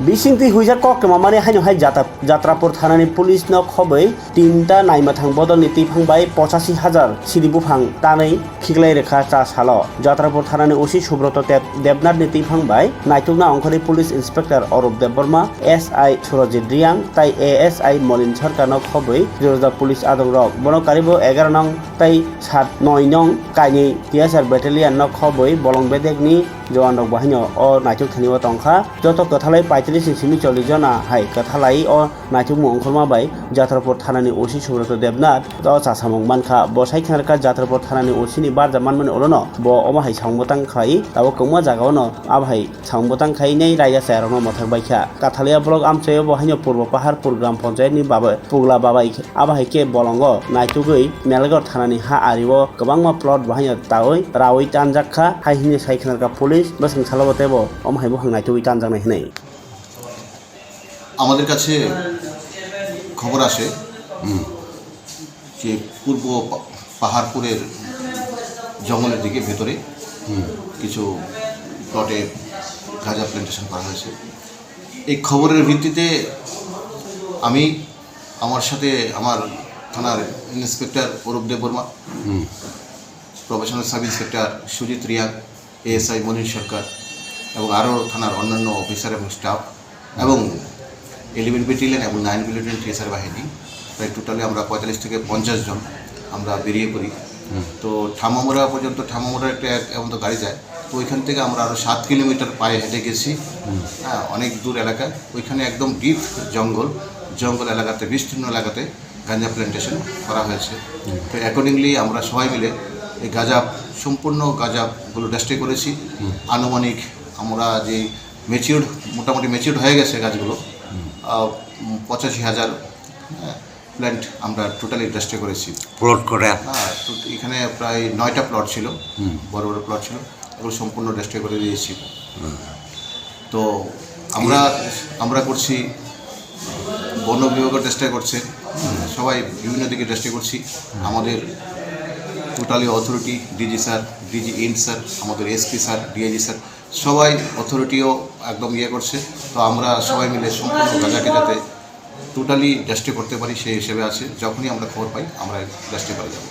बिसिंति हुइजा कक्रमा माने हाइनो high Jatrapur थानानि police न खबै तीनटा नाइमाथां बदलनि तिफांबाय 85,000 सिरि बुफां तानै खिगलाय रेखा चा साल जात्रापुर थानानि ओसि सुब्रत देबनाथनि तिफांबाय नाइथुकना अंखरि पुलिस इन्सपेक्टर अरूप देबबर्मा एसआई सुरजित रियां ताई एएसआई मलिन सरकार न खबै रोजा पुलिस आदं रक बनो कारिबो 11 नং ताई 9 नং काइनि टिएसआर बेटालियन न खबै बलं बेदेगनि जवान रक बाहिनो अ नाइथुक थानिवा तंखा जत कथालाय 45 सिमी 40 जना हाय कथालाय अ नाइथुक मुंखरमा बाय जात्रापुर थानानि ओसि सुब्रत देबनाथ अ चासामंग मानखा बसाइ खानरका जात्रापुर थानानि ओसिनि बारजा मानमोन अरनो ब अमाहाय सावमतां खाइ ताबो कौमा जागावनो आबहाय सावमतां खाइ नै रायजा सायरनो मथक बायखा कथालिया ब्लक आमचयो बहायनो पूर्व पहाड़पुर ग्राम पंचायतनि बाबो पुगला बाबाय आबहाय के बलंगो नाइथुगै मेलगर थानानि हा आरिवो गोबांमा प्लट बहायनो तावै रावै तानजाखा हायहिनि साइखानरका पुलिस बसं सालाबतेबो अमाहाय बहां नाइथुगै तानजानाय हनै আমাদের কাছে খবর আসে যে পূর্ব পাহাড়পুরের জঙ্গলের দিকে ভেতরে কিছু প্লটে গাঁজা প্ল্যান্টেশন করা হয়েছে। এই খবরের ভিত্তিতে আমি আমার সাথে আমার থানার inspector Arup Debbarma, professional sub inspector Sujit Reang, ASI Monir Sarkar এবং আরও থানার অন্যান্য অফিসার এবং স্টাফ এবং 11 ব্যাটালিয়ন এবং 9 ব্যাটালিয়ন টিএসআর বাহিনী প্রায় টোটালি আমরা 45 থেকে 50 জন আমরা বেরিয়ে পড়ি। তো ঠামামোড়া পর্যন্ত ঠামামোড়া একটা এমন তো গাড়ি যায়, তো ওইখান থেকে আমরা আরও 7 কিলোমিটার পায়ে হেঁটে গেছি। হ্যাঁ, অনেক দূর এলাকা, ওইখানে একদম ডিপ জঙ্গল এলাকাতে বিস্তীর্ণ এলাকাতে গাঁজা প্ল্যান্টেশন করা হয়েছে। তো অ্যাকর্ডিংলি আমরা সবাই মিলে এই সম্পূর্ণ গাঁজাগুলো ডেস্ট্রয় করেছি। আনুমানিক আমরা যে মোটামুটি ম্যাচিউরড হয়ে গেছে গাছগুলো 85,000 প্ল্যান্ট আমরা টোটালি ডেস্ট্রয় করেছি। প্লট করে হ্যাঁ, তো এখানে প্রায় 9টা প্লট ছিল, বড় বড় প্লট ছিল, এগুলো সম্পূর্ণ ডেস্ট্রয় করে দিয়েছি। তো আমরা করছি, বন বিভাগও ডেস্ট্রয় করছে, সবাই বিভিন্ন দিকে ডেস্ট্রয় করছি। আমাদের totally authority DG sir, DG in sir, আমাদের এসপি স্যার, ডিআইজি স্যার, সবাই অথরিটিও একদম করছে। তো আমরা সবাই মিলে সম্পূর্ণ গাঁজাকে যাতে টোটালি ডেস্ট্রয় করতে পারি সেই হিসেবে আছে। যখনই আমরা খবর পাই আমরা ডেস্ট্রয় করে যাব।